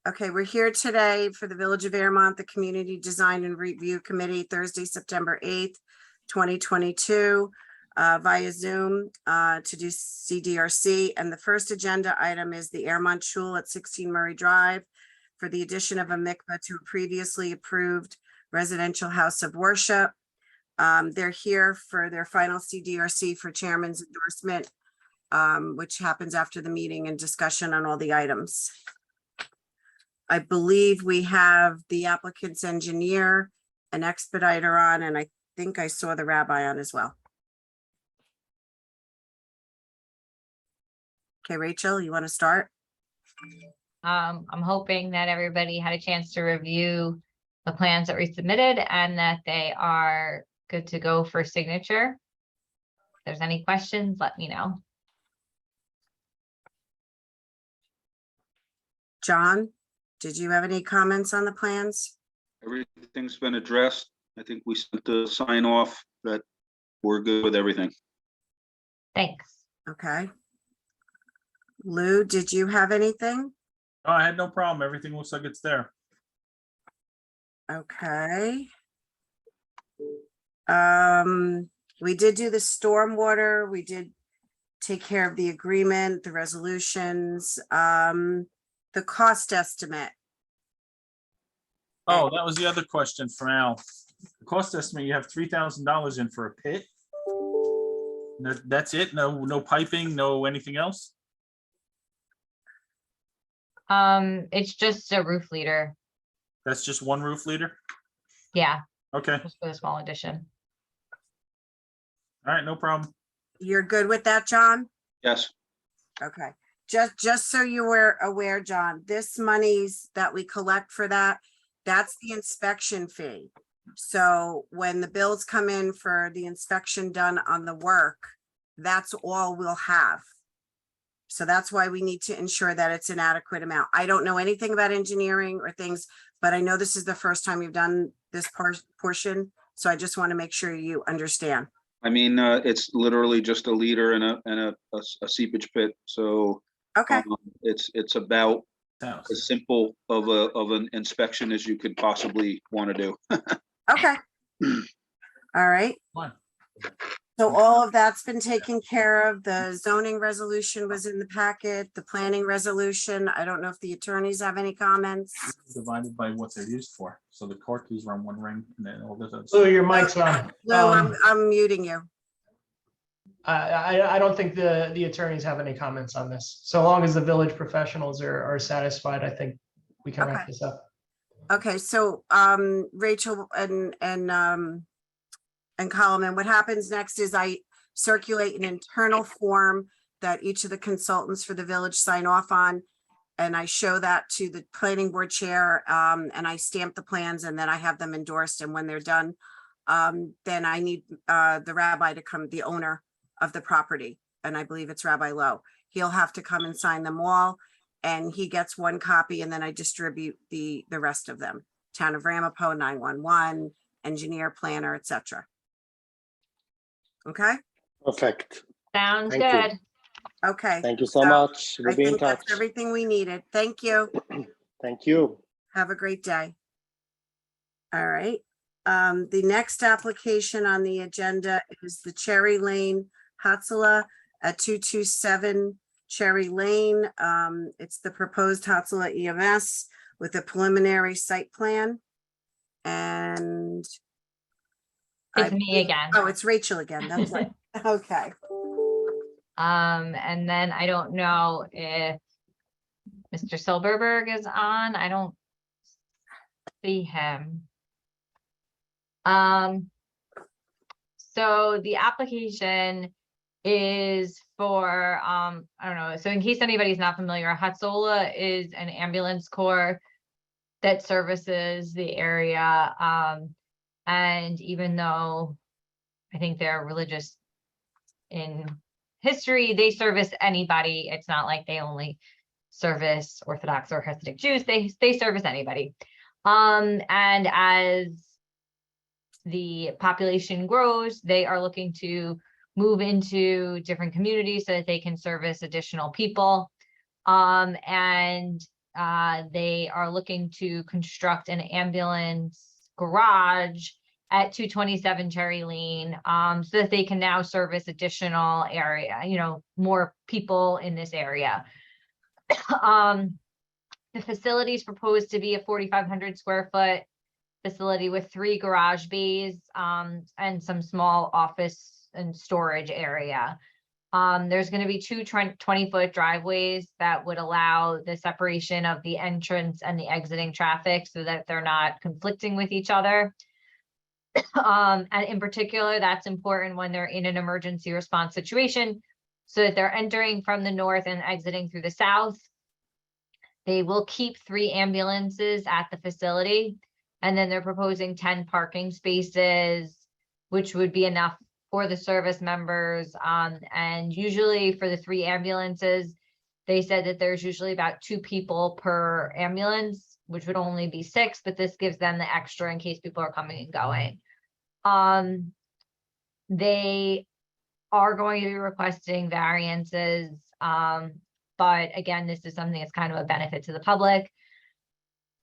Okay, we're here today for the Village of Airmont, the Community Design and Review Committee, Thursday, September 8th, 2022, via Zoom to do CDRC. And the first agenda item is the Airmont Shul at 16 Murray Drive for the addition of a mikveh to a previously approved residential house of worship. They're here for their final CDRC for chairman's endorsement, which happens after the meeting and discussion on all the items. I believe we have the applicant's engineer, an expediter on, and I think I saw the rabbi on as well. Okay, Rachel, you want to start? I'm hoping that everybody had a chance to review the plans that we submitted and that they are good to go for signature. If there's any questions, let me know. John, did you have any comments on the plans? Everything's been addressed. I think we sent the sign off that we're good with everything. Thanks. Okay. Lou, did you have anything? Oh, I had no problem. Everything looks like it's there. Okay. We did do the stormwater. We did take care of the agreement, the resolutions, the cost estimate. Oh, that was the other question from Al. The cost estimate, you have $3,000 in for a pit. That's it? No piping, no anything else? It's just a roof leader. That's just one roof leader? Yeah, Okay, just for the small addition. all right, no problem. You're good with that, John? Yes, Okay. Just so you were aware, John, this monies that we collect for that, that's the inspection fee. So when the bills come in for the inspection done on the work, that's all we'll have. So that's why we need to ensure that it's an adequate amount. I don't know anything about engineering or things, but I know this is the first time you've done this portion. So I just want to make sure you understand. I mean, it's literally just a leader and a seepage pit. So Okay, it's about Sounds. as simple of an inspection as you could possibly want to do. okay. All right. Fine. So all of that's been taken care of. The zoning resolution was in the packet, the planning resolution. I don't know if the attorneys have any comments. Divided by what they're used for. So the court keys run one ring and then all this other Lou, stuff. your mic's on. Lou, I'm muting you. I don't think the attorneys have any comments on this. So long as the village professionals are satisfied, I think we can wrap Okay. this up. Okay, so Rachel and Coleman, what happens next is I circulate an internal form that each of the consultants for the village sign off on. And I show that to the planning board chair, and I stamp the plans, and then I have them endorsed. And when they're done, then I need the rabbi to come, the owner of the property, and I believe it's Rabbi Lowe. He'll have to come and sign them all, and he gets one copy, and then I distribute the rest of them. Town of Ramapo, 911, engineer, planner, etc. Okay, Perfect. Sounds Thank you. good. okay. Thank you so So, much. I We'll be in think touch. that's everything we needed. Thank you. Thank you. Have a great day. All right. The next application on the agenda is the Cherry Lane Hatzalah at 227 Cherry Lane. It's the proposed Hatzalah EMS with a preliminary site plan. And It's me again. oh, it's Rachel again. That's right. Okay. And then I don't know if Mr. Silberberg is on. I don't see him. So the application is for, I don't know. So in case anybody's not familiar, Hatzalah is an ambulance corps that services the area. And even though I think they're religious in history, they service anybody. It's not like they only service Orthodox or Hasidic Jews. They service anybody. And as the population grows, they are looking to move into different communities so that they can service additional people. And they are looking to construct an ambulance garage at 227 Cherry Lane, so that they can now service additional area, more people in this area. The facility is proposed to be a 4,500 square foot facility with 3 garage bays, and some small office and storage area. There's going to be 2 20-foot driveways that would allow the separation of the entrance and the exiting traffic so that they're not conflicting with each other. And in particular, that's important when they're in an emergency response situation, so that they're entering from the north and exiting through the south. They will keep 3 ambulances at the facility, and then they're proposing 10 parking spaces, which would be enough for the service members. And usually for the 3 ambulances, they said that there's usually about 2 people per ambulance, which would only be 6, but this gives them the extra in case people are coming and going. They are going to be requesting variances, but again, this is something that's kind of a benefit to the public.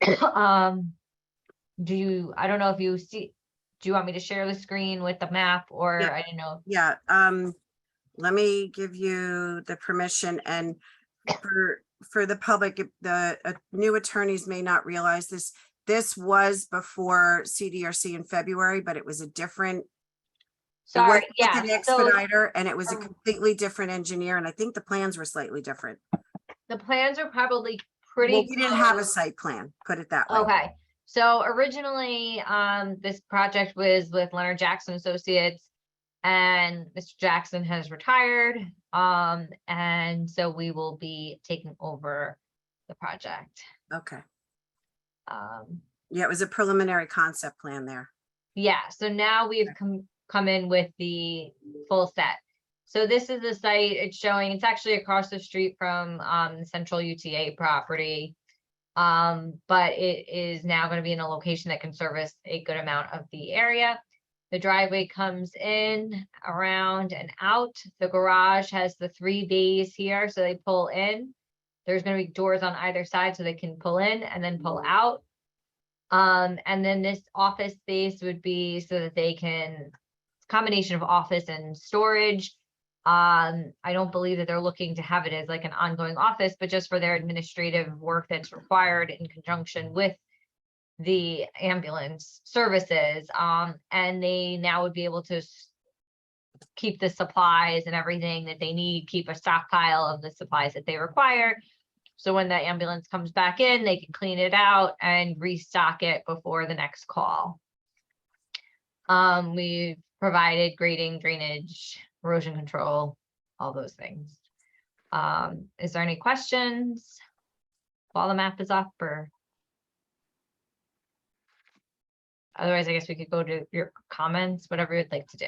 I don't know if you see, do you want me to share the screen with the map, or Yeah. I don't know? Yeah, let me give you the permission, and for the public, the new attorneys may not realize this. This was before CDRC in February, but it was a different. It Sorry, wasn't yeah. an So expediter, and it was a um, completely different engineer, and I think the plans were slightly different. the plans are probably pretty. Well, we didn't have a close. site plan, put it that way. Okay, so originally, this project was with Leonard Jackson Associates, and Mr. Jackson has retired. And so we will be taking over the project. Okay, Um, yeah, it was a preliminary concept plan there. yeah, so now we've come in with the full set. So this is the site it's showing. It's actually across the street from the Central UTA property. But it is now going to be in a location that can service a good amount of the area. The driveway comes in, around, and out. The garage has the 3 bays here, so they pull in. There's going to be doors on either side so they can pull in and then pull out. And then this office space would be so that they can, combination of office and storage. I don't believe that they're looking to have it as like an ongoing office, but just for their administrative work that's required in conjunction with the ambulance services. And they now would be able to keep the supplies and everything that they need, keep a stockpile of the supplies that they require. So when the ambulance comes back in, they can clean it out and restock it before the next call. We've provided grading, drainage, erosion control, all those things. Is there any questions while the map is up, or? Otherwise, I guess we could go to your comments, whatever you'd like to do.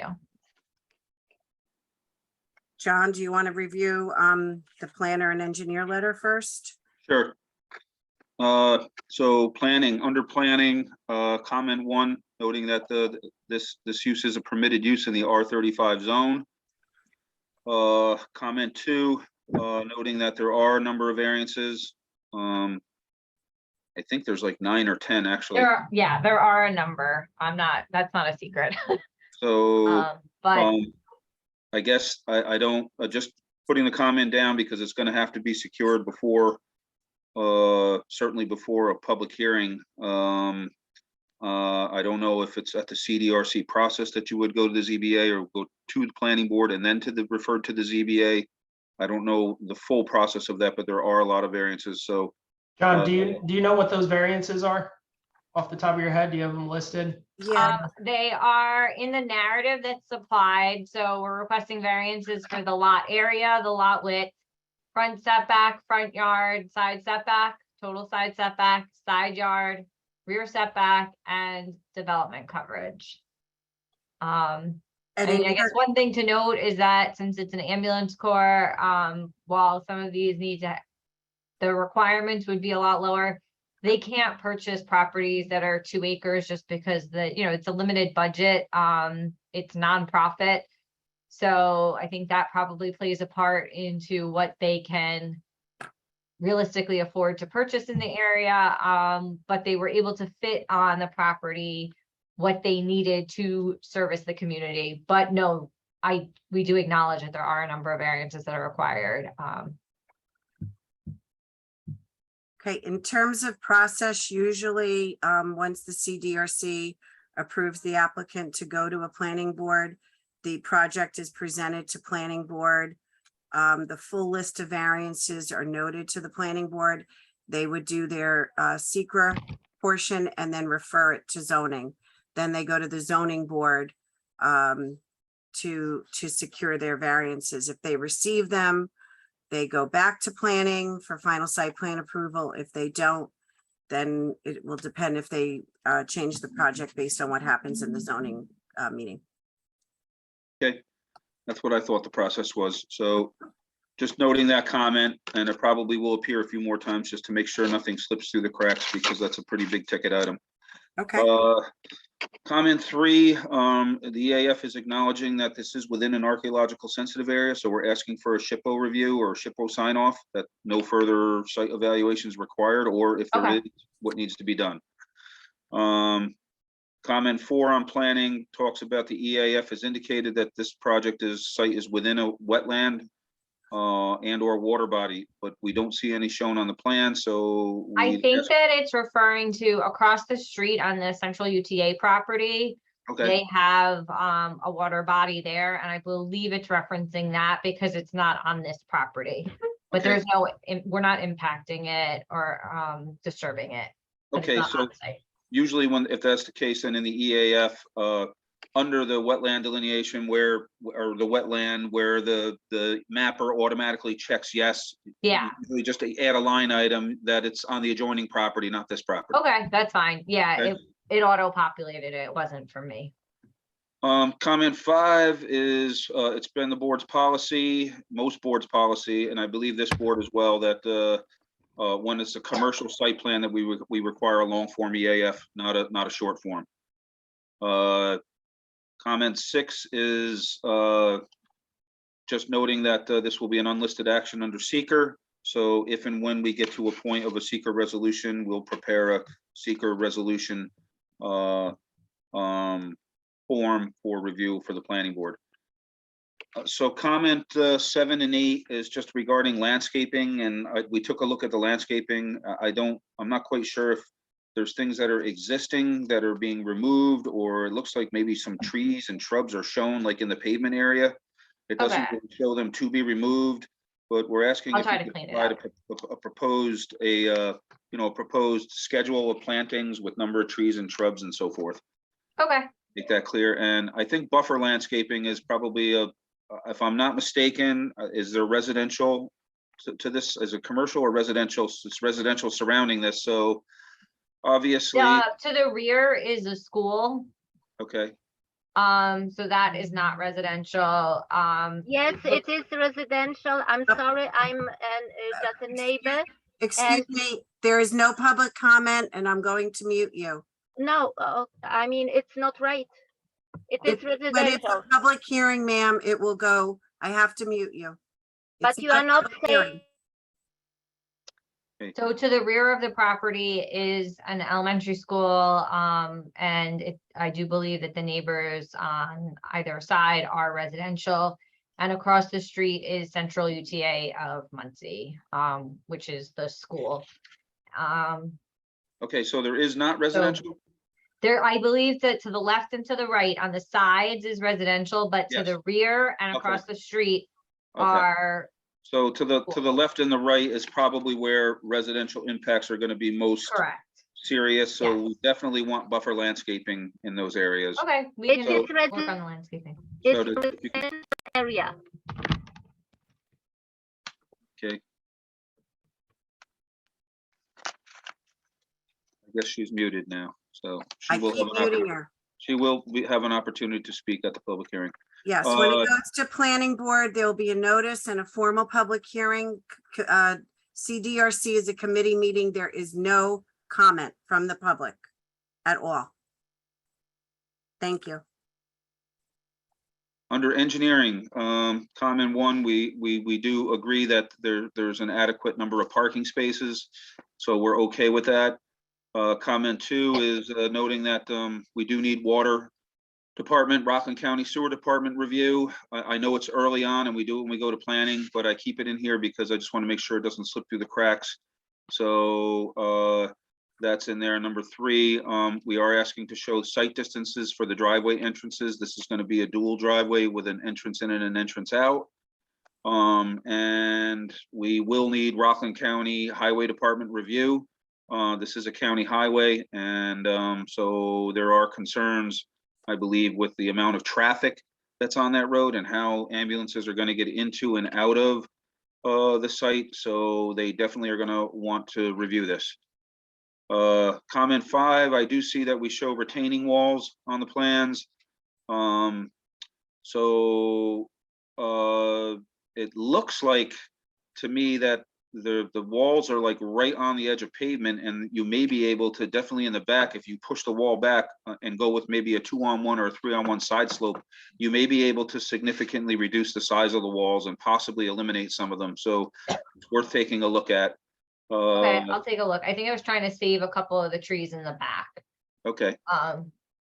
John, do you want to review the planner and engineer letter first? Sure. So planning, under planning, comment 1, noting that this use is a permitted use in the R35 zone. Comment 2, noting that there are a number of variances. I think there's like 9 or 10 actually. There are a number. That's not a secret. So But I guess I don't, just putting the comment down because it's going to have to be secured before, certainly before a public hearing. I don't know if it's at the CDRC process that you would go to the ZBA or go to the planning board and then referred to the ZBA. I don't know the full process of that, but there are a lot of variances. So John, do you know what those variances are off the top of your head? Do you have them listed? Yeah, they are in the narrative that's supplied. So we're requesting variances for the lot area, the lot width, front setback, front yard, side setback, total side setback, side yard, rear setback, and development coverage. I guess one thing to note is that since it's an ambulance corps, while some of these the requirements would be a lot lower, they can't purchase properties that are 2 acres just because it's a limited budget. It's nonprofit. So I think that probably plays a part into what they can realistically afford to purchase in the area, but they were able to fit on the property what they needed to service the community. But no, we do acknowledge that there are a number of variances that are required. Okay, in terms of process, usually, once the CDRC approves the applicant to go to a planning board, the project is presented to planning board. The full list of variances are noted to the planning board. They would do their secra portion and then refer it to zoning. Then they go to the zoning board to secure their variances. If they receive them, they go back to planning for final site plan approval. If they don't, then it will depend if they change the project based on what happens in the zoning meeting. Okay, that's what I thought the process was. So just noting that comment, and it probably will appear a few more times just to make sure nothing slips through the cracks, because that's a pretty big ticket item. Okay, Comment 3, the EAF is acknowledging that this is within an archaeological sensitive area, so we're asking for a SHPO review or SHPO sign off that no further site evaluation is required, or if there Okay. is, what needs to be done. Comment 4 on planning talks about the EAF has indicated that this site is within a wetland and or water body, but we don't see any shown on the plan, so. I we think ask- that it's referring to across the street on the central UTA property. Okay, They have a water body there, and I believe it's referencing that because it's not on this property. But Okay. there's we're not impacting it or disturbing it. But it's okay, not so on the site. usually if that's the case, then in the EAF, under the wetland delineation or the wetland where the mapper automatically checks yes. Yeah. We just add a line item that it's on the adjoining property, not this property. Okay, that's fine. Yeah, Okay. it auto-populated it. It wasn't for me. Comment 5 is, it's been the board's policy, most boards' policy, and I believe this board as well, that when it's a commercial site plan that we require a long form EAF, not a short form. Comment 6 is just noting that this will be an unlisted action under seeker. So if and when we get to a point of a seeker resolution, we'll prepare a seeker resolution form for review for the planning board. So comment 7 and 8 is just regarding landscaping, and we took a look at the landscaping. I'm not quite sure if there's things that are existing that are being removed, or it looks like maybe some trees and shrubs are shown like in the pavement area. It doesn't Okay. really show them to be removed, but we're asking I'll if try you to could clean it provide up. a proposed schedule of plantings with number of trees and shrubs and so forth. Okay. Make that clear. And I think buffer landscaping is probably if I'm not mistaken, is there residential to this? Is it commercial or residential? It's residential surrounding this, so obviously, To the rear is a school. okay, So that is not residential. Yes, it is residential. I'm sorry, I'm just a neighbor. excuse me, there is no public comment and I'm going to mute you. No, I mean, it's not right. It is When it's a residential, public hearing, ma'am, it will go, I have to mute you. but It's you are a not public hearing. saying, So to the rear of the property is an elementary school, and I do believe that the neighbors on either side are residential. And across the street is Central UTA of Muncie, which is the school. okay, so there is not residential? There, I believe that to the left and to the right on the sides is residential, but to Yes. the rear and Okay. across the street Okay, are, so to the left and the right is probably where residential impacts are gonna be most correct. serious, so Yes. we definitely want buffer landscaping in those areas. Okay, we It can is work resi- on the landscaping. it's So if you could- residential area. Okay. I guess she's muted now, so I keep muting her. she will have an opportunity to speak at the public hearing. Yes, when Uh, it goes to planning board, there will be a notice and a formal public hearing. CDRC is a committee meeting. There is no comment from the public at all. Thank you. Under engineering, comment one, we do agree that there's an adequate number of parking spaces, so we're okay with that. Comment two is noting that we do need water department, Rockland County Sewer Department review. I know it's early on and we do it when we go to planning, but I keep it in here because I just want to make sure it doesn't slip through the cracks. So that's in there. Number three, we are asking to show site distances for the driveway entrances. This is going to be a dual driveway with an entrance in and an entrance out. And we will need Rockland County Highway Department review. This is a county highway, and so there are concerns, I believe, with the amount of traffic that's on that road and how ambulances are going to get into and out of the site. So they definitely are going to want to review this. Comment five, I do see that we show retaining walls on the plans. So it looks like to me that the walls are like right on the edge of pavement, and you may be able to definitely in the back, if you push the wall back and go with maybe a 2-on-1 or a 3-on-1 side slope, you may be able to significantly reduce the size of the walls and possibly eliminate some of them. So it's worth taking a look at. Okay, I'll take a look. I think I was trying to save a couple of the trees in the back. Okay.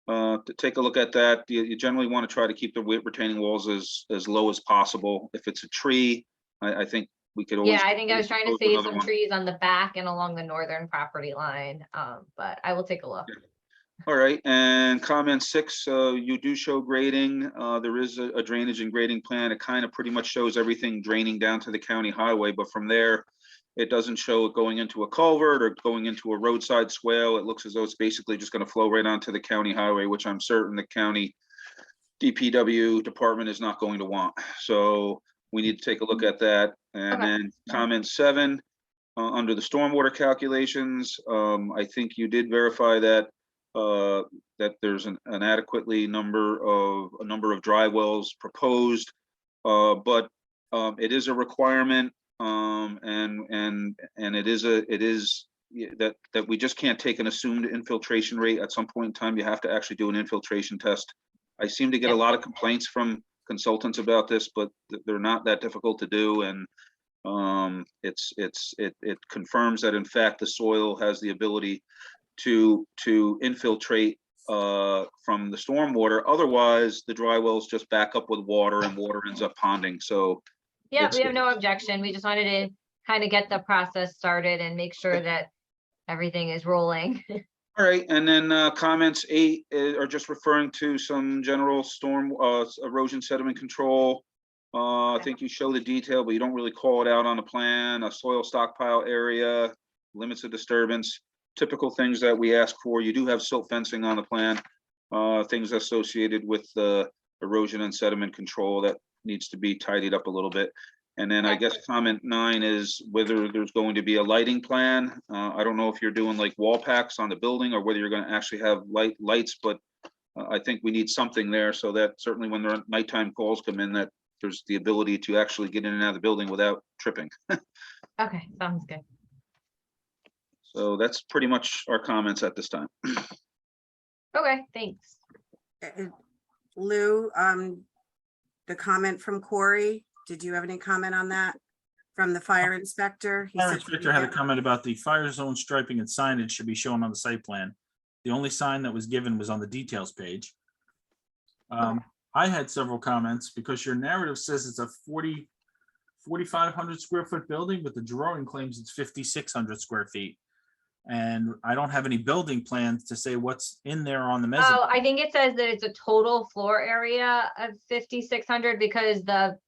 To take a look at that, you generally want to try to keep the retaining walls as low as possible. If it's a tree, I think we could always. Yeah, I think I was trying to propose save another some one. trees on the back and along the northern property line, but I will take a look. All right, and comment six, you do show grading. There is a drainage and grading plan. It kind of pretty much shows everything draining down to the county highway, but from there, it doesn't show it going into a culvert or going into a roadside swale. It looks as though it's basically just going to flow right onto the county highway, which I'm certain the county DPW department is not going to want. So we need to take a look at that. And Okay. then comment seven, under the stormwater calculations, I think you did verify that that there's an adequately number of dry wells proposed, but it is a requirement, and it is that we just can't take an assumed infiltration rate. At some point in time, you have to actually do an infiltration test. I seem to get a lot of complaints from consultants about this, but they're not that difficult to do, and it confirms that in fact the soil has the ability to infiltrate from the stormwater. Otherwise, the dry wells just back up with water and water ends up ponding. So Yeah, it's- we have no objection. We just wanted to kind of get the process started and make sure that everything is rolling. all right, and then comments 8 are just referring to some general storm erosion sediment control. I think you show the detail, but you don't really call it out on the plan. A soil stockpile area, limits of disturbance, typical things that we ask for. You do have silt fencing on the plan, things associated with erosion and sediment control that needs to be tidied up a little bit. And then I guess comment 9 is whether there's going to be a lighting plan. I don't know if you're doing like wall packs on the building or whether you're going to actually have lights, but I think we need something there so that certainly when the nighttime calls come in, that there's the ability to actually get in and out of the building without tripping. Okay, sounds good. So that's pretty much our comments at this time. Okay, thanks. Lou, the comment from Corey, did you have any comment on that from the fire inspector? He Fire said- inspector had a comment about the fire zone striping and signage should be shown on the site plan. The only sign that was given was on the details page. I had several comments because your narrative says it's a 4,500 square foot building, but the drawing claims it's 5,600 square feet. And I don't have any building plans to say what's in there on the mezzanine. Oh, I think it says that it's a total floor area of 5,600 because the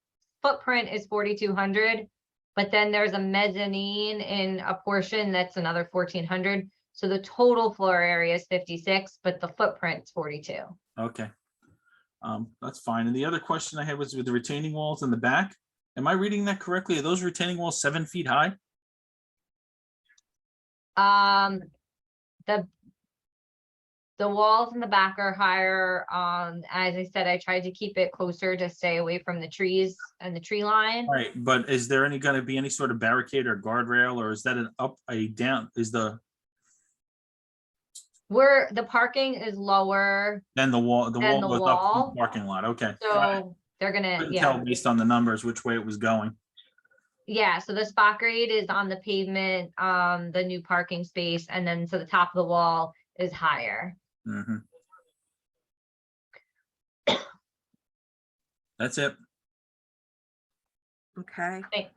footprint is 4,200. But then there's a mezzanine in a portion that's another 1,400. So the total floor area is 56, but the footprint's 42. Okay. That's fine. And the other question I had was with the retaining walls in the back. Am I reading that correctly? Are those retaining walls 7 feet high? The walls in the back are higher. As I said, I tried to keep it closer to stay away from the trees and the tree line. All right, but is there going to be any sort of barricade or guardrail, or is that an up, a down, Where the parking is lower, then the wall And the goes up to wall. the parking lot? Okay. so they're gonna, Couldn't yeah, tell based on the numbers which way it was going. yeah, so the spot grade is on the pavement, the new parking space, and then so the top of the wall is higher. Mhm. That's it. Okay. Thanks.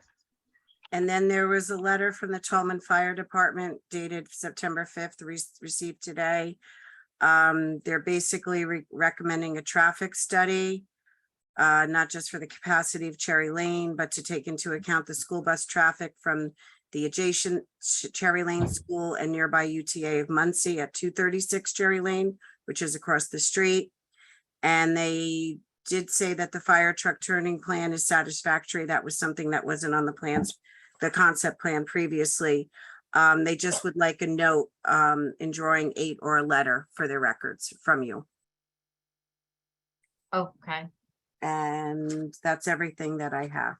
And then there was a letter from the Tolman Fire Department dated September 5th, received today. They're basically recommending a traffic study, not just for the capacity of Cherry Lane, but to take into account the school bus traffic from the adjacent Cherry Lane School and nearby UTA of Muncie at 236 Cherry Lane, which is across the street. And they did say that the fire truck turning plan is satisfactory. That was something that wasn't on the plans, the concept plan previously. They just would like a note in drawing 8 or a letter for their records from you. Okay. And that's everything that I have.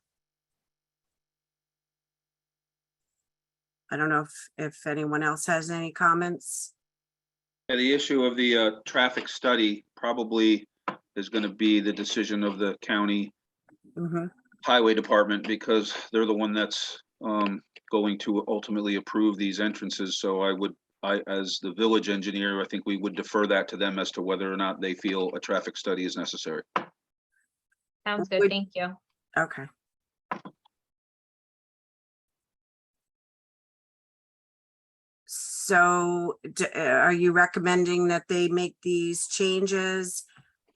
I don't know if anyone else has any comments. Yeah, the issue of the traffic study probably is going to be the decision of the county Mhm. highway department, because they're the one that's going to ultimately approve these entrances. So as the village engineer, I think we would defer that to them as to whether or not they feel a traffic study is necessary. Sounds good. Would- Thank you. Okay. So are you recommending that they make these changes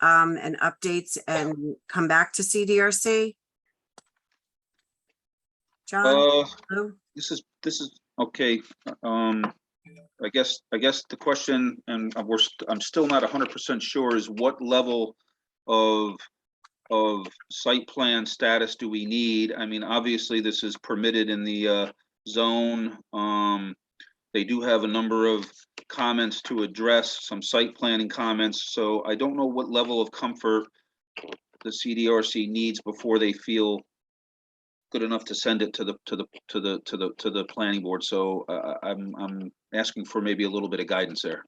and updates and come back to CDRC? John? Lou? This is okay. I guess the question, and I'm still not 100% sure, is what level of site plan status do we need? I mean, obviously this is permitted in the zone. They do have a number of comments to address, some site planning comments. So I don't know what level of comfort the CDRC needs before they feel good enough to send it to the planning board. So I'm asking for maybe a little bit of guidance there.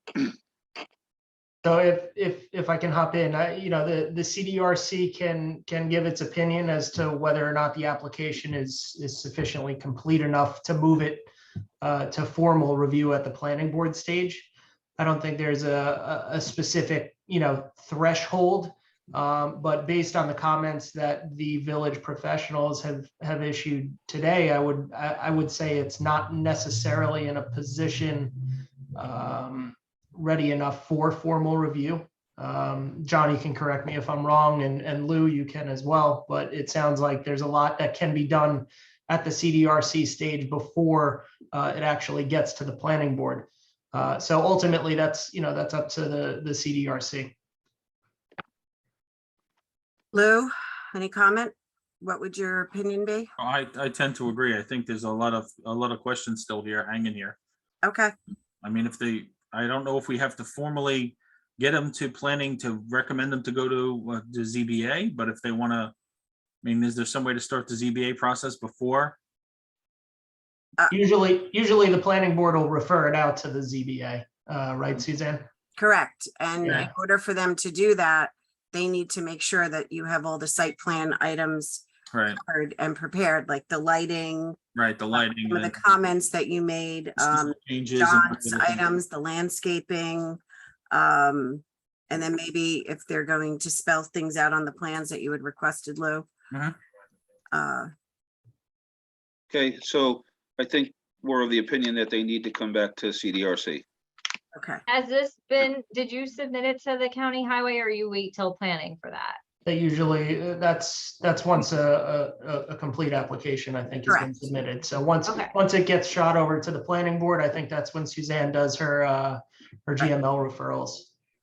So if I can hop in, the CDRC can give its opinion as to whether or not the application is sufficiently complete enough to move it to formal review at the planning board stage. I don't think there's a specific, threshold, but based on the comments that the village professionals have issued today, I would say it's not necessarily in a position ready enough for formal review. Johnny can correct me if I'm wrong, and Lou, you can as well, but it sounds like there's a lot that can be done at the CDRC stage before it actually gets to the planning board. So ultimately, that's up to the CDRC. Lou, any comment? What would your opinion be? I tend to agree. I think there's a lot of questions still here, hanging here. Okay, I mean, I don't know if we have to formally get them to planning to recommend them to go to the ZBA, but if they want to, I mean, is there some way to start the ZBA process before? Usually the planning board will refer it out to the ZBA, right, Suzanne? correct. And in Yeah. order for them to do that, they need to make sure that you have all the site plan items Right, covered and prepared, like the lighting, right, the lighting. some of the and comments that you made, Changes. and John's everything. items, the landscaping. And then maybe if they're going to spell things out on the plans that you had requested, Lou. Mhm. Okay, so I think we're of the opinion that they need to come back to CDRC. Okay, Has this been, did you submit it to the county highway or you wait till planning for that? They usually, that's once a complete application, I think, has been Correct. submitted. So once Okay. it gets shot over to the planning board, I think that's when Suzanne does her GML referrals.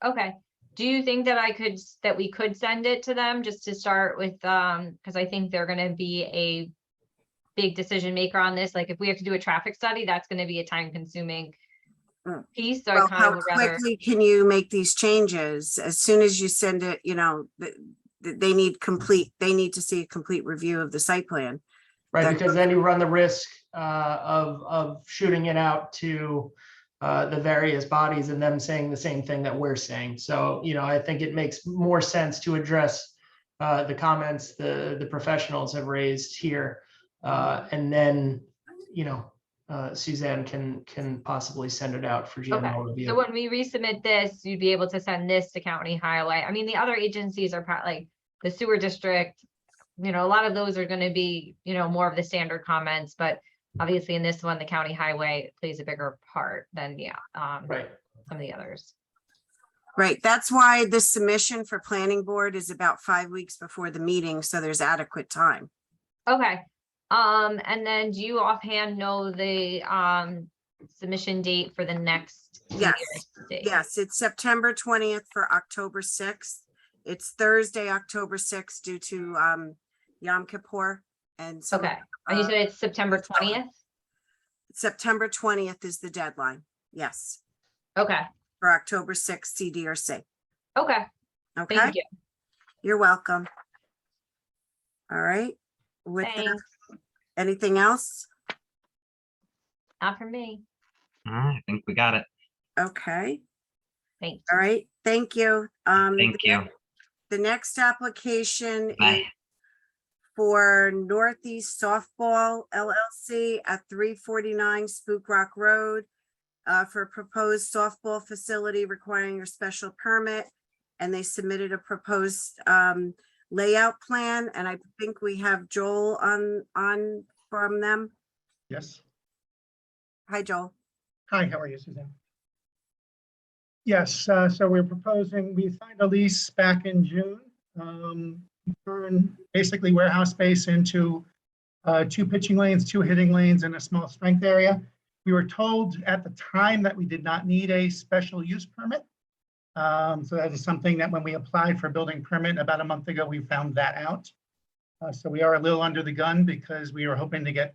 Okay. Do you think that we could send it to them just to start with, because I think they're gonna be a big decision maker on this. Like if we have to do a traffic study, that's gonna be a time consuming Mm. piece. So I well, kind how of would rather, quickly can you make these changes? As soon as you send it, they need to see a complete review of the site plan. Right, That- because then you run the risk of shooting it out to the various bodies and them saying the same thing that we're saying. So, I think it makes more sense to address the comments the professionals have raised here. And then, you know, Suzanne can possibly send it out for Okay, general so review. when we resubmit this, you'd be able to send this to County Highway. I mean, the other agencies are like the sewer district, you know, a lot of those are gonna be, you know, more of the standard comments, but obviously in this one, the County Highway plays a bigger part than, yeah, Right. some of the others. Right, that's why the submission for planning board is about 5 weeks before the meeting, so there's adequate time. Okay, and then do you offhand know the, submission date for the next? Yes, CDRC? yes, it's September 20th for October 6th. It's Thursday, October 6th due to Yom Kippur and so Okay, and you said it's September 20th? September 20th is the deadline. Yes, Okay, for October 6th CDRC. okay, Okay, thank you. you're welcome. All right, with that, Thanks, anything else? not for me. All right, I think we got it. Okay, Thanks. all right, thank you. Thank you. The next application is Bye. for Northeast Softball LLC at 349 Spook Rock Road for a proposed softball facility requiring a special permit. And they submitted a proposed layout plan, and I think we have Joel on from them. Yes. Hi, Joel. Hi, how are you, Suzanne? Yes, so we're proposing, we signed a lease back in June. Turn basically warehouse space into 2 pitching lanes, 2 hitting lanes, and a small strength area. We were told at the time that we did not need a special use permit. So that is something that when we applied for building permit about a month ago, we found that out. So we are a little under the gun because we were hoping to get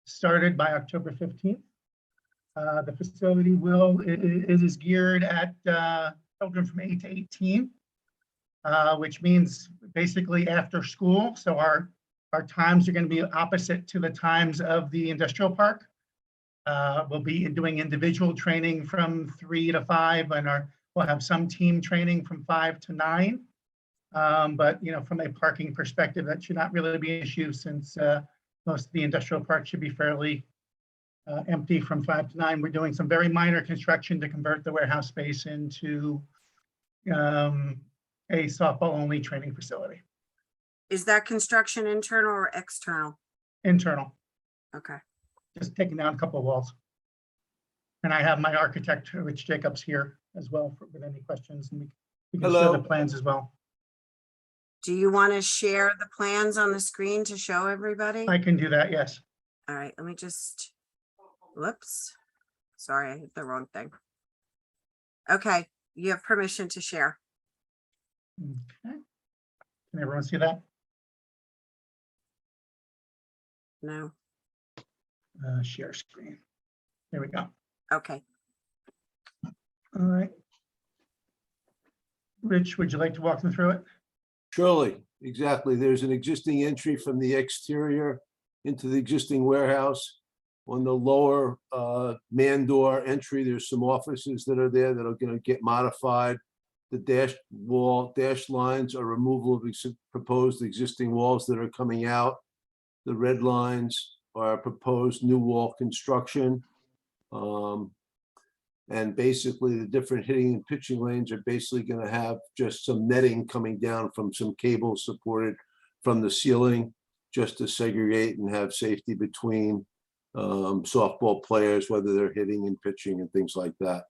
started by October 15th. The facility is geared at children from 8 to 18, which means basically after school. So our times are going to be opposite to the times of the industrial park. We'll be doing individual training from 3 to 5, and we'll have some team training from 5 to 9. But you know, from a parking perspective, that should not really be an issue since most of the industrial park should be fairly empty from 5 to 9. We're doing some very minor construction to convert the warehouse space into a softball only training facility. Is that construction internal or external? Internal, Okay, just taking down a couple of walls. And I have my architect, Rich Jacobs, here as well with any questions, and we can show the plans as well. do you want to share the plans on the screen to show everybody? I can do that, yes. All right, let me just, whoops. Sorry, I hit the wrong thing. Okay, you have permission to share. Okay. Can everyone see that? No, Share screen. There we go. okay. All right. Rich, would you like to walk them through it? Surely, exactly. There's an existing entry from the exterior into the existing warehouse. On the lower man door entry, there's some offices that are there that are going to get modified. The dash lines are removal of proposed existing walls that are coming out. The red lines are proposed new wall construction. And basically the different hitting and pitching lanes are basically going to have just some netting coming down from some cables supported from the ceiling, just to segregate and have safety between softball players, whether they're hitting and pitching and things like that.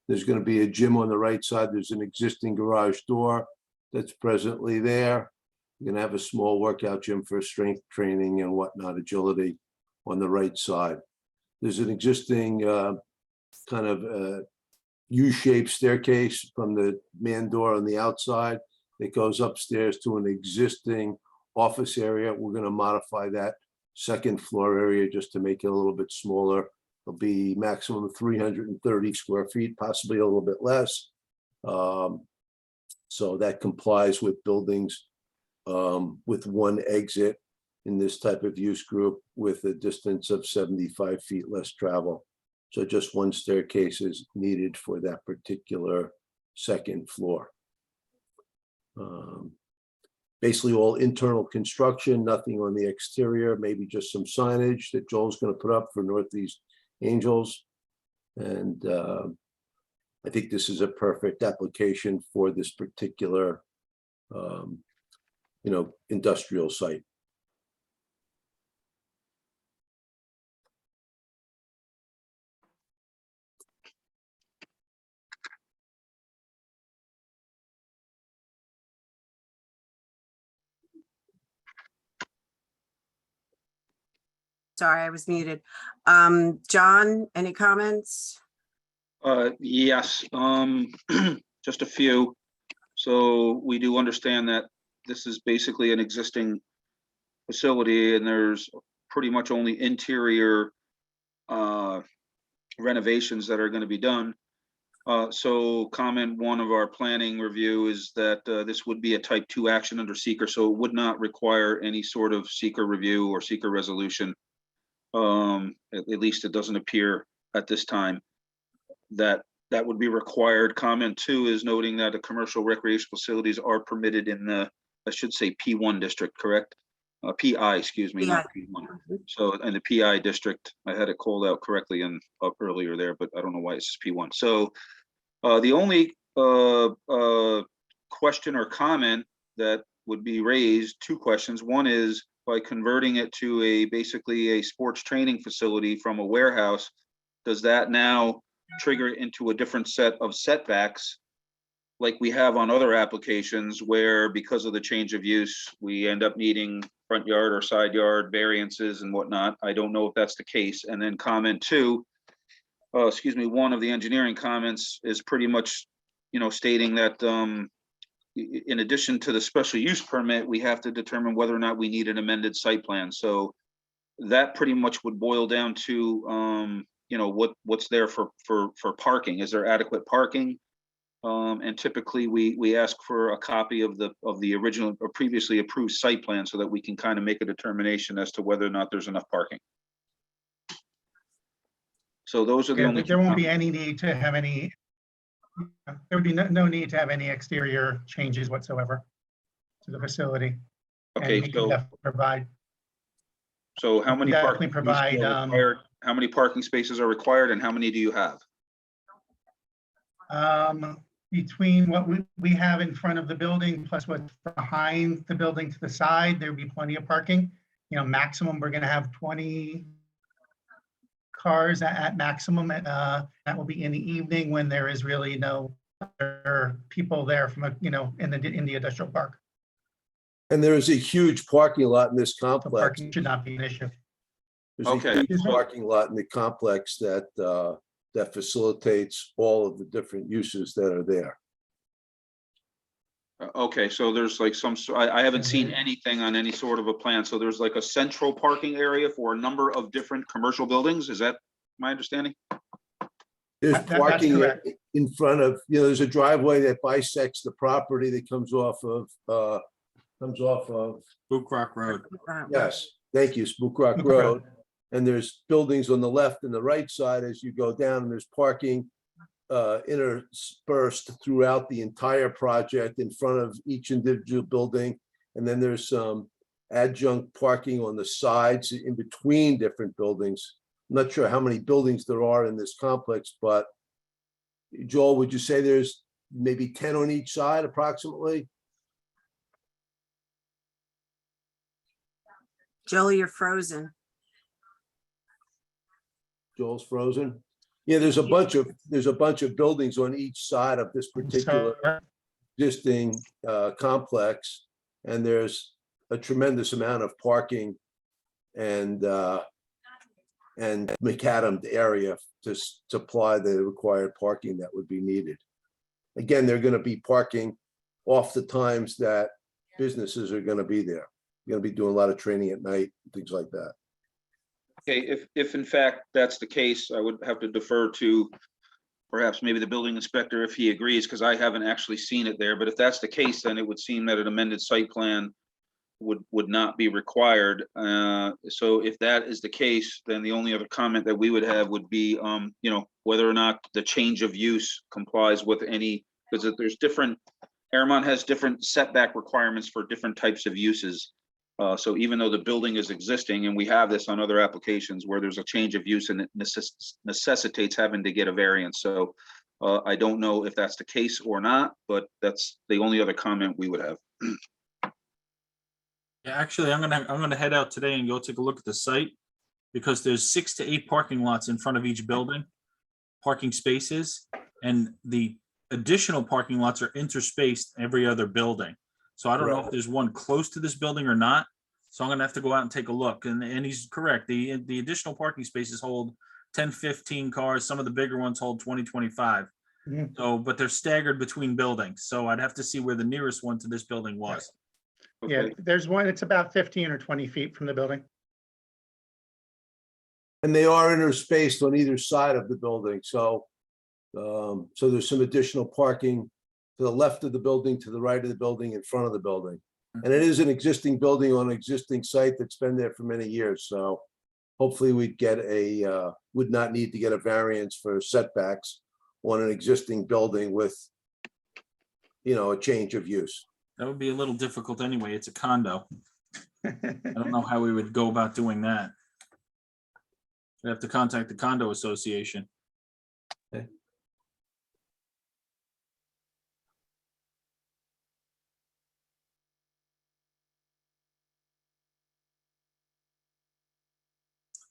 There's going to be a gym on the right side. There's an existing garage door that's presently there. You're going to have a small workout gym for strength training and whatnot, agility on the right side. There's an existing kind of U-shaped staircase from the man door on the outside that goes upstairs to an existing office area. We're going to modify that second floor area just to make it a little bit smaller. It'll be maximum of 330 square feet, possibly a little bit less. So that complies with buildings with one exit in this type of use group with a distance of 75 feet less travel. So just one staircase is needed for that particular second floor. basically all internal construction, nothing on the exterior, maybe just some signage that Joel's gonna put up for Northeast Angels. And I think this is a perfect application for this particular, industrial site. Sorry, I was muted. John, any comments? Yes, just a few. So we do understand that this is basically an existing facility and there's pretty much only interior renovations that are going to be done. So comment one of our planning review is that this would be a type 2 action under seeker, so it would not require any sort of seeker review or seeker resolution. At least it doesn't appear at this time that would be required. Comment 2 is noting that the commercial recreation facilities are permitted in the, I should say P1 district, correct? PI, excuse me, not P1. So in the PI district, I had it called out correctly and up earlier there, but I don't know why it's P1. So the only question or comment that would be raised, 2 questions. One is by converting it to basically a sports training facility from a warehouse, does that now trigger it into a different set of setbacks like we have on other applications where because of the change of use, we end up needing front yard or side yard variances and whatnot? I don't know if that's the case. And then comment 2, one of the engineering comments is pretty much, stating that in addition to the special use permit, we have to determine whether or not we need an amended site plan. So that pretty much would boil down to, what's there for parking. Is there adequate parking? And typically we ask for a copy of the original or previously approved site plan so that we can kind of make a determination as to whether or not there's enough parking. So those are the only. There won't be any need to have any, there would be no need to have any exterior changes whatsoever to the facility. Okay, And we can definitely provide. So how many Definitely parking spaces provide, are required? How many parking spaces are required and how many do you have? Between what we have in front of the building plus what's behind the building to the side, there'll be plenty of parking. Maximum, we're gonna have 20 cars at maximum. That will be in the evening when there is really no other people there from in the industrial park. And there is a huge parking lot in this So complex. parking should not be an issue. There's Okay. a huge parking lot in the complex that facilitates all of the different uses that are there. Okay, so there's like I haven't seen anything on any sort of a plan. So there's like a central parking area for a number of different commercial buildings. Is that my understanding? There's That's parking correct. in front of, there's a driveway that bisects the property that comes off of, Book Rock Road. yes, thank you, Spook Rock Spook Road. And there's buildings on the left and the right side as you go down, and there's parking interspersed throughout the entire project in front of each individual building. And then there's some adjunct parking on the sides in between different buildings. I'm not sure how many buildings there are in this complex, but Joel, would you say there's maybe 10 on each side approximately? Joel, you're frozen. Joel's frozen. Yeah, there's a bunch of buildings on each side of this particular existing complex, and there's a tremendous amount of parking and macadam area to supply the required parking that would be needed. Again, they're going to be parking off the times that businesses are going to be there. You're going to be doing a lot of training at night, things like that. Okay, if in fact that's the case, I would have to defer to perhaps maybe the building inspector if he agrees, because I haven't actually seen it there. But if that's the case, then it would seem that an amended site plan would not be required. So if that is the case, then the only other comment that we would have would be, whether or not the change of use complies with any, because if there's different Airmont has different setback requirements for different types of uses. So even though the building is existing, and we have this on other applications where there's a change of use and it necessitates having to get a variance. So I don't know if that's the case or not, but that's the only other comment we would have. Yeah, actually, I'm gonna head out today and go take a look at the site, because there's 6 to 8 parking lots in front of each building, parking spaces, and the additional parking lots are interspaced every other building. So I don't know if there's one close to this building or not. So I'm gonna have to go out and take a look. And he's correct. The additional parking spaces hold 10, 15 cars. Some of the bigger ones hold 20, 25. Mhm. So, but they're staggered between buildings. So I'd have to see where the nearest one to this building was. Yeah, Okay. there's one, it's about 15 or 20 feet from the building. And they are interspaced on either side of the building, so there's some additional parking to the left of the building, to the right of the building, in front of the building. And it is an existing building on an existing site that's been there for many years, so hopefully we'd get would not need to get a variance for setbacks on an existing building with, a change of use. That would be a little difficult anyway. It's a condo. I don't know how we would go about doing that. We have to contact the condo association. Okay.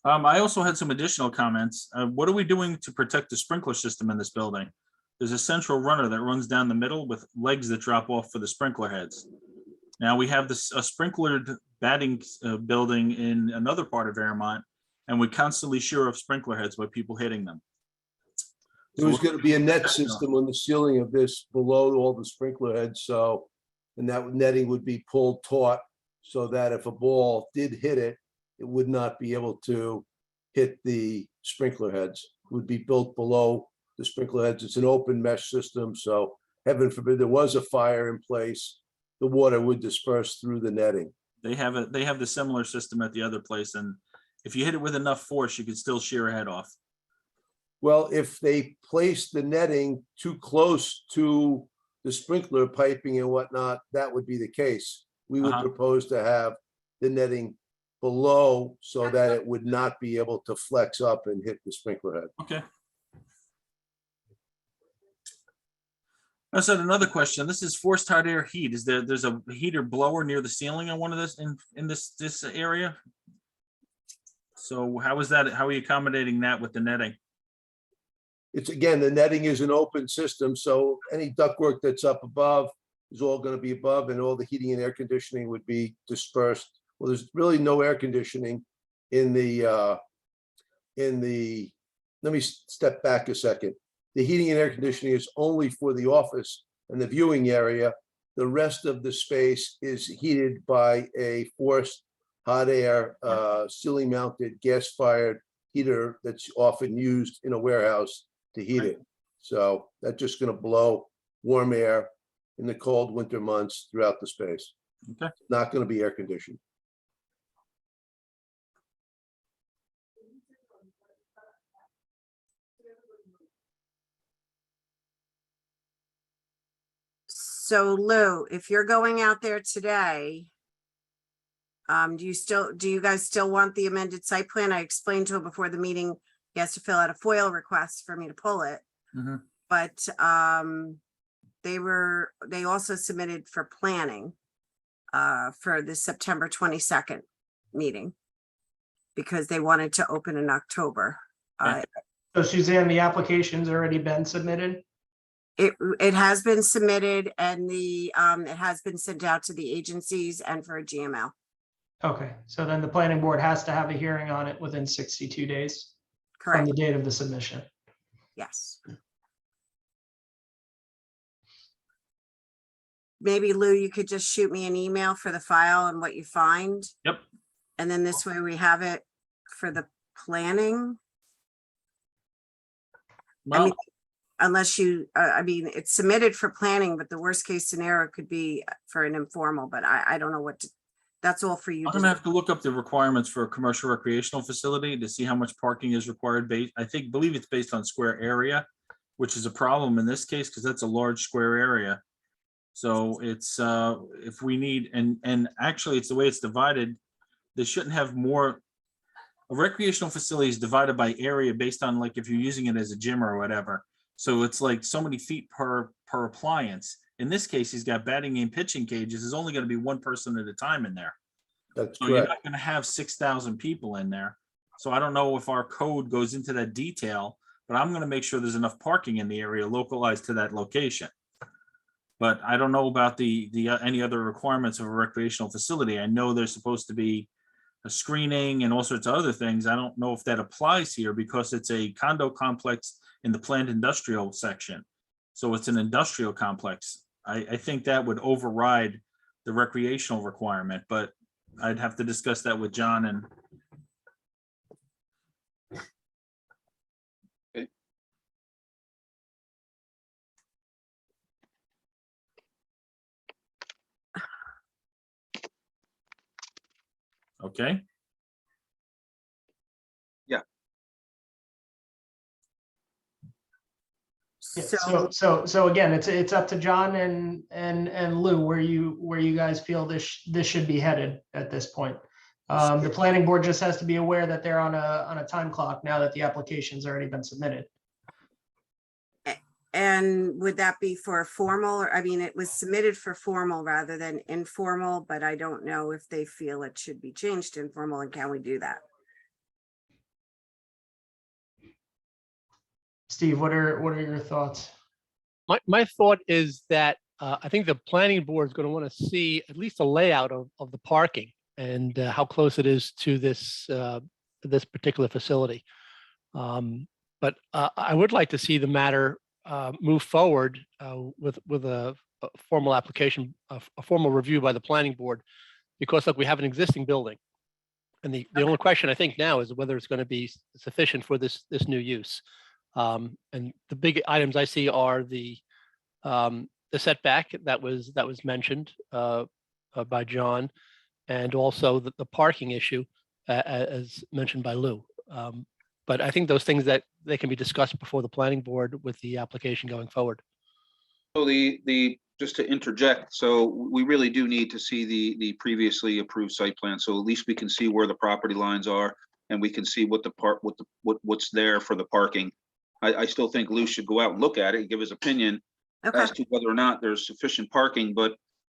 I also had some additional comments. What are we doing to protect the sprinkler system in this building? There's a central runner that runs down the middle with legs that drop off for the sprinkler heads. Now we have a sprinklered batting building in another part of Airmont, and we constantly shear off sprinkler heads by people hitting them. There was going to be a net system on the ceiling of this below all the sprinkler heads, and that netting would be pulled taut so that if a ball did hit it, it would not be able to hit the sprinkler heads. It would be built below the sprinkler heads. It's an open mesh system, so heaven forbid there was a fire in place, the water would disperse through the netting. They have the similar system at the other place, and if you hit it with enough force, you could still shear a head off. Well, if they place the netting too close to the sprinkler piping and whatnot, that would be the case. We would propose to have the netting below so that it would not be able to flex up and hit the sprinkler head. Okay. I said another question. This is forced hot air heat. There's a heater blower near the ceiling on one of this in this area? So how is that? How are you accommodating that with the netting? It's, again, the netting is an open system, so any ductwork that's up above is all going to be above, and all the heating and air conditioning would be dispersed. Well, there's really no air conditioning in the, let me step back a second. The heating and air conditioning is only for the office and the viewing area. The rest of the space is heated by a forced hot air, ceiling mounted gas fired heater that's often used in a warehouse to heat it. So that's just going to blow warm air in the cold winter months throughout the space. Okay. Not going to be air conditioned. So Lou, if you're going out there today, do you guys still want the amended site plan? I explained to him before the meeting, he has to fill out a FOIL request for me to pull it. Mhm. But they also submitted for planning for the September 22nd meeting because they wanted to open in October. So Suzanne, the application's already been submitted? It has been submitted and it has been sent out to the agencies and for a GML. Okay, so then the planning board has to have a hearing on it within 62 days from Correct. the date of the submission. Yes. Maybe Lou, you could just shoot me an email for the file and what you find. Yep. And then this way we have it for the planning. Well, Unless you, it's submitted for planning, but the worst case scenario could be for an informal, but I don't know what to, that's all for you. I'm gonna have to look up the requirements for a commercial recreational facility to see how much parking is required. Believe it's based on square area, which is a problem in this case because that's a large square area. So it's, if we need, and actually it's the way it's divided, they shouldn't have more. A recreational facility is divided by area based on like if you're using it as a gym or whatever. So it's like so many feet per appliance. In this case, he's got batting and pitching cages. There's only going to be one person at a time in there. That's So you're correct. not going to have 6,000 people in there. So I don't know if our code goes into that detail, but I'm going to make sure there's enough parking in the area localized to that location. But I don't know about the any other requirements of a recreational facility. I know there's supposed to be a screening and all sorts of other things. I don't know if that applies here because it's a condo complex in the planned industrial section. So it's an industrial complex. I think that would override the recreational requirement, but I'd have to discuss that with John and. Okay. Yeah, so again, it's up to John and Lou where you guys feel this should be headed at this point. The planning board just has to be aware that they're on a time clock now that the application's already been submitted. And would that be for a formal, or, I mean, it was submitted for formal rather than informal, but I don't know if they feel it should be changed to informal, and can we do that? Steve, what are your thoughts? My thought is that I think the planning board is going to want to see at least a layout of the parking and how close it is to this particular facility. But I would like to see the matter move forward with a formal application, a formal review by the planning board, because look, we have an existing building. And the only question I think now is whether it's going to be sufficient for this new use. And the big items I see are the setback that was mentioned by John, and also the parking issue as mentioned by Lou. But I think those things that they can be discussed before the planning board with the application going forward. So just to interject, so we really do need to see the previously approved site plan. So at least we can see where the property lines are, and we can see what's there for the parking. I still think Lou should go out and look at it and give his opinion as to whether or not there's sufficient parking. But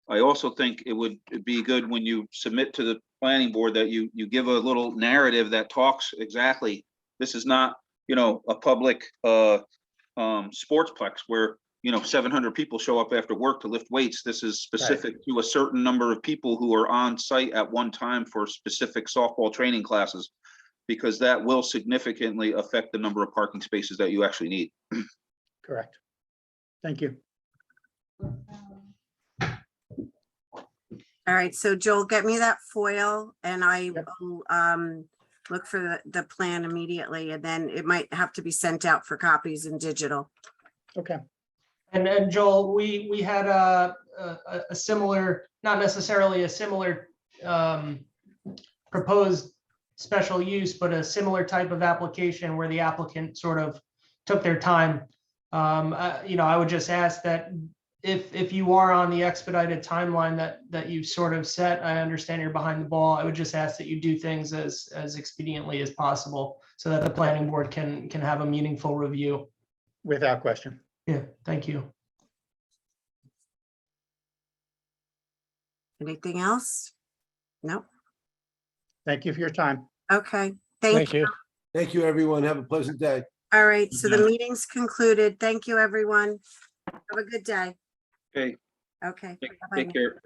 I also think it would be good when you submit to the planning board that you give a little narrative that talks exactly. This is not, a public sportsplex where 700 people show up after work to lift weights. This is specific to a certain number of people who are on site at one time for specific softball training classes, because that will significantly affect the number of parking spaces that you actually need. Correct. Thank you. All right, so Joel, get me that foil and I Yep. will look for the plan immediately, and then it might have to be sent out for copies in digital. Okay. And Joel, we had a similar, not necessarily a similar proposed special use, but a similar type of application where the applicant sort of took their time. I would just ask that if you are on the expedited timeline that you sort of set, I understand you're behind the ball. I would just ask that you do things as expediently as possible so that the planning board can have a meaningful review. Without question. Yeah, thank you. Anything else? No. Thank you for your time. Okay, thank you. Thank you, everyone. Have a pleasant day. All right, so the meeting's concluded. Thank you, everyone. Have a good day. Okay, Okay. take bye-bye now. care.